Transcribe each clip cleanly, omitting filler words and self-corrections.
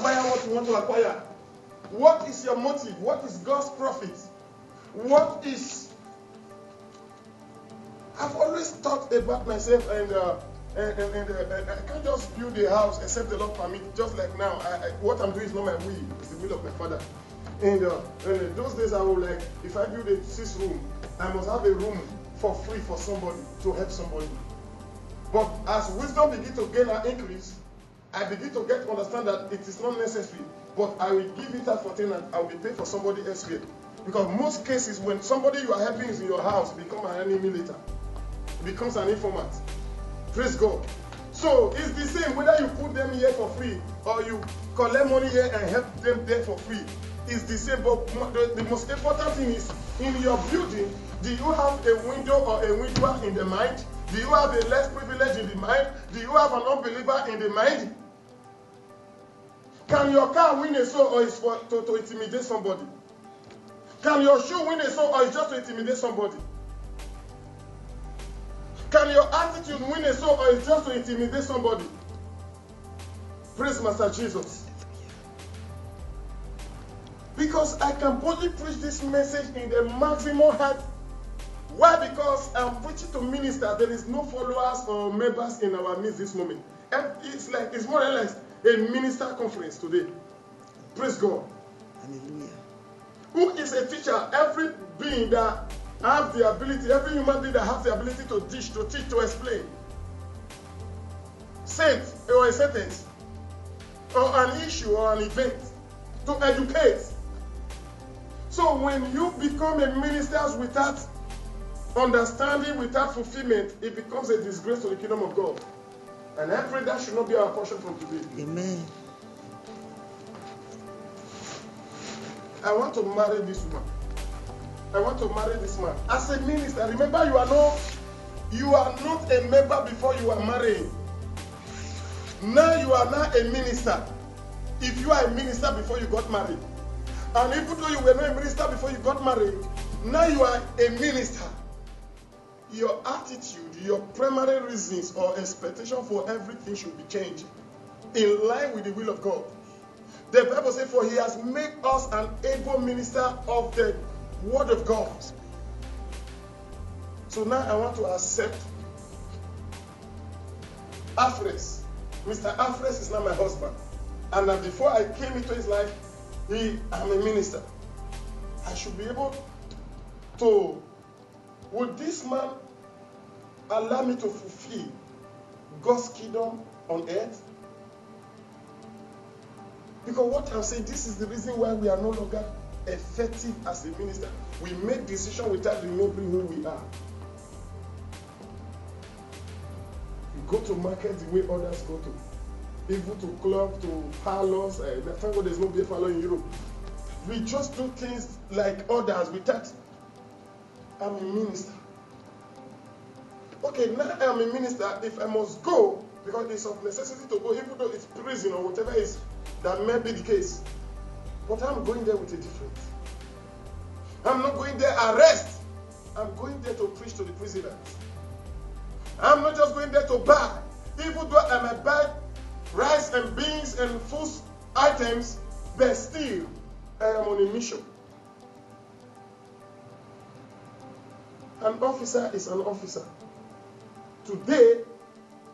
acquire what you want to acquire. What is your motive? What is God's profit? What is... I've always thought about myself, and I can't just build a house except the Lord permit. Just like now, what I'm doing is not my will, it's the will of my Father. And in those days, I would like, if I build a 6 room, I must have a room for free for somebody, to help somebody. But as wisdom begin to gain and increase, I begin to get to understand that it is not necessary, but I will give it out for things and I will be paid for somebody else here. Because most cases, when somebody you are helping is in your house, become an enemy later. It becomes an informant. Praise God. So it's the same whether you put them here for free or you collect money here and help them there for free. It's the same, but the most important thing is, in your building, do you have a window or a window in the mind? Do you have a less privilege in the mind? Do you have an unbeliever in the mind? Can your car win a soul, or is to intimidate somebody? Can your shoe win a soul, or is just to intimidate somebody? Can your attitude win a soul, or is just to intimidate somebody? Praise Master Jesus. Because I can boldly preach this message in the maximum height. Why? Because I'm preaching to ministers. There is no followers or members in our midst this moment. And it's more or less a minister conference today. Praise God. Hallelujah. Who is a teacher? Every being that has the ability, every human being that has the ability to teach, to explain. Saint or a sentence, or an issue or an event, to educate. So when you become a minister without understanding, without fulfillment, it becomes a disgrace to the kingdom of God. And I pray that should not be our portion from today. Amen. I want to marry this woman. I want to marry this man. As a minister, remember you are not a member before you are marrying. Now you are now a minister. If you are a minister before you got married, and even though you were not a minister before you got married, now you are a minister. Your attitude, your primary reasons or expectation for everything should be changed in line with the will of God. The Bible says, for he has made us an able minister of the word of God. So now I want to accept Alfres. Mr. Alfres is now my husband. And before I came into his life, I'm a minister. I should be able to, would this man allow me to fulfill God's kingdom on earth? Because what I'm saying, this is the reason why we are no longer effective as a minister. We make decisions without remembering who we are. We go to market the way others go to. Even to club, to parlors. Thank God there's no beer parlor in Europe. We just do things like others without. I'm a minister. Okay, now I'm a minister. If I must go, because it's of necessity to go, even though it's prison or whatever is, that may be the case. But I'm going there with a difference. I'm not going there arrest. I'm going there to preach to the prisoners. I'm not just going there to buy. Even though I might buy rice and beans and food items, but still I am on a mission. An officer is an officer. Today,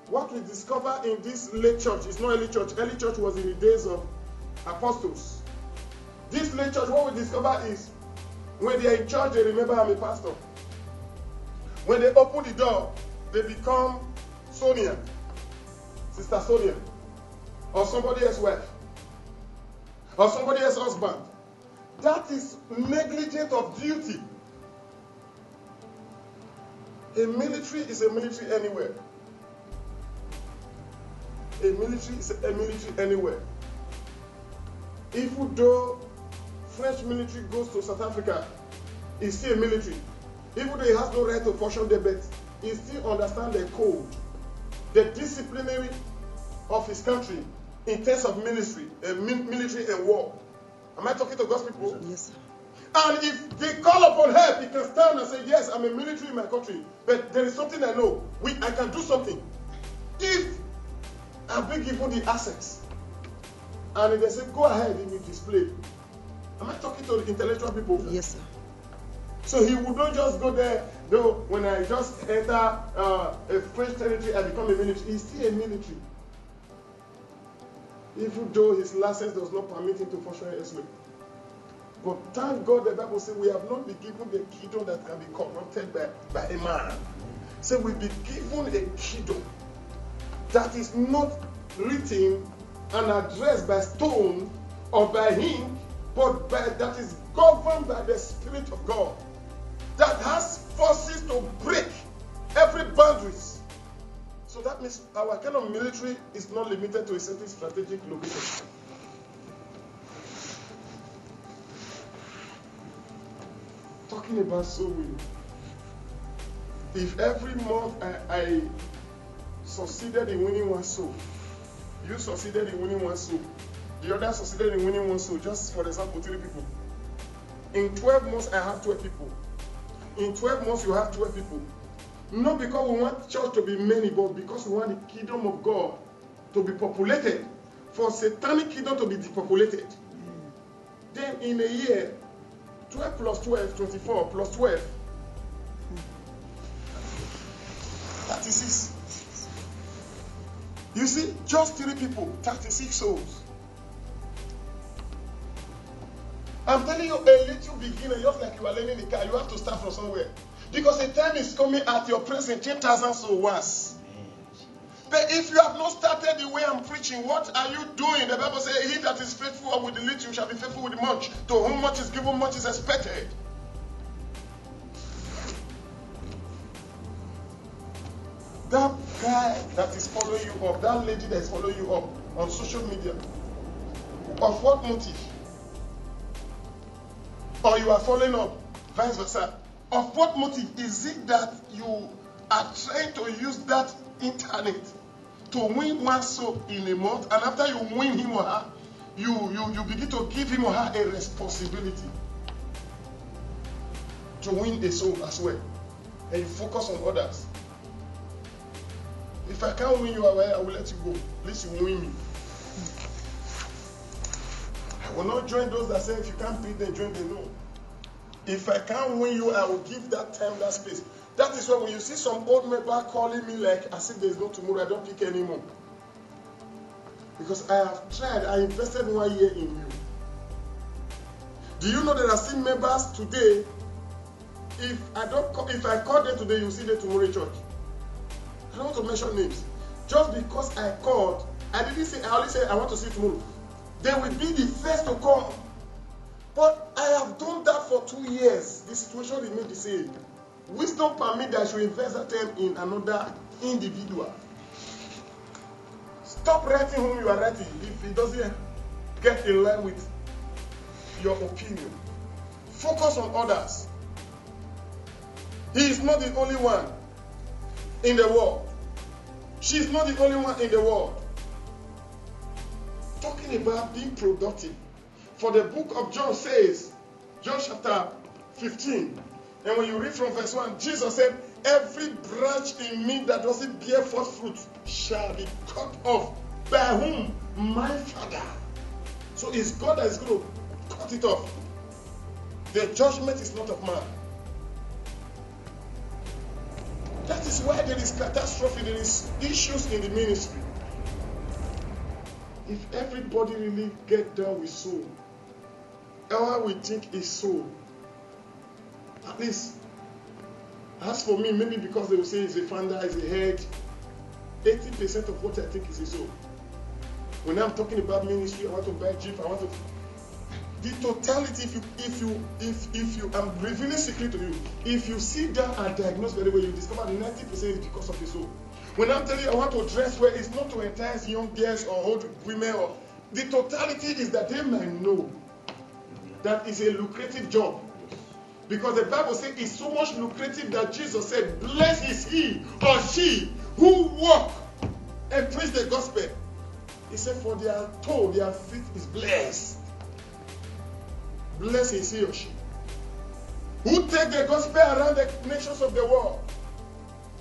what we discover in this late church is not early church. Early church was in the days of apostles. This late church, what we discover is when they are in church, they remember I'm a pastor. When they open the door, they become Sonia, Sister Sonia, or somebody else's wife, or somebody else's husband. That is negligence of duty. A military is a military anywhere. A military is a military anywhere. Even though French military goes to South Africa, it's still a military. Even though he has no right to portion the bet, he still understands the code, the disciplinary of his country in terms of military and war. Am I talking to God's people? Yes, sir. And if they call upon help, he can stand and say, yes, I'm a military in my country, but there is something I know. I can do something. If I'm being given the assets, And they say, go ahead, he will display. Am I talking to the intellectual people? Yes, sir. So he would not just go there, though when I just enter a French territory, I become a military. He's still a military. Even though his license does not permit him to function elsewhere. But thank God the Bible says we have not been given the kingdom that can be corrupted by a man. So we've been given a kingdom that is not written and addressed by stone or by ink, but that is governed by the Spirit of God. That has forces to break every boundaries. So that means our kind of military is not limited to a certain strategic location. Talking about soul winning. If every month I succeeded in winning one soul, you succeeded in winning one soul, the other succeeded in winning one soul, just for example, 3 people. In 12 months, I have 12 people. In 12 months, you have 12 people. Not because we want church to be many, but because we want the kingdom of God to be populated. For satanic kingdom to be depopulated. Then in a year, 12 plus 12, 24 plus 12, 36. You see, just 3 people, 36 souls. I'm telling you, a little beginner, just like you are learning the car, you have to start from somewhere. Because a time is coming at your present 10,000 souls once. But if you have not started the way I'm preaching, what are you doing? The Bible says, he that is faithful with the little shall be faithful with the much. To whom much is given, much is expected. That guy that is following you up, that lady that is following you up on social media, of what motive? Or you are following up, vice versa. Of what motive is it that you are trying to use that internet to win one soul in a month, and after you win him or her, you begin to give him or her a responsibility to win a soul as well, and you focus on others. If I can't win you away, I will let you go. At least you win me. I will not join those that say if you can't beat them, join them. No. If I can't win you, I will give that time, that space. That is why when you see some old member calling me like as if there's no tomorrow, I don't pick anymore. Because I have tried, I invested 1 year in you. Do you know there are still members today? If I call them today, you see them tomorrow in church. I don't want to mention names. Just because I called, I only say I want to see tomorrow. They will be the first to come. But I have done that for 2 years. The situation remains the same. Wisdom permits that I should invest that time in another individual. Stop writing whom you are writing if it doesn't get in line with your opinion. Focus on others. He is not the only one in the world. She is not the only one in the world. Talking about being productive. For the book of John says, John chapter 15, and when you read from verse 1, Jesus said, every branch in me that doesn't bear forth fruit shall be cut off. By whom? My Father. So it's God that is going to cut it off. The judgment is not of man. That is why there is catastrophe, there is issues in the ministry. If everybody really get down with soul, all we think is soul. At least, as for me, maybe because they will say it's a founder, it's a head, 80% of what I think is a soul. When I'm talking about ministry, I want to buy Jeep, I want to. The totality, if you, I'm revealing secret to you. If you sit down and diagnose very well, you discover 90% is because of the soul. When I'm telling you I want to dress well, it's not to entice young girls or old women. The totality is that they might know that it's a lucrative job. Because the Bible says it's so much lucrative that Jesus said, blessed is he or she who walk and preach the gospel. He said, for their toe, their feet is blessed. Blessed is he or she who take the gospel around the nations of the world.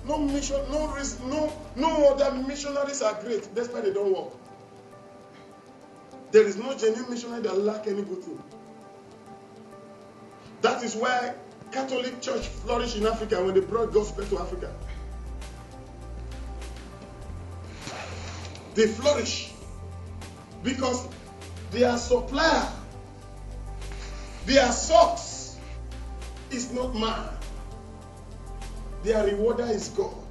No mission, no other missionaries are great, that's why they don't work. There is no genuine missionary that lack any good thing. That is why Catholic Church flourished in Africa when they brought gospel to Africa. They flourish because their supplier, their source is not man. Their rewarder is God.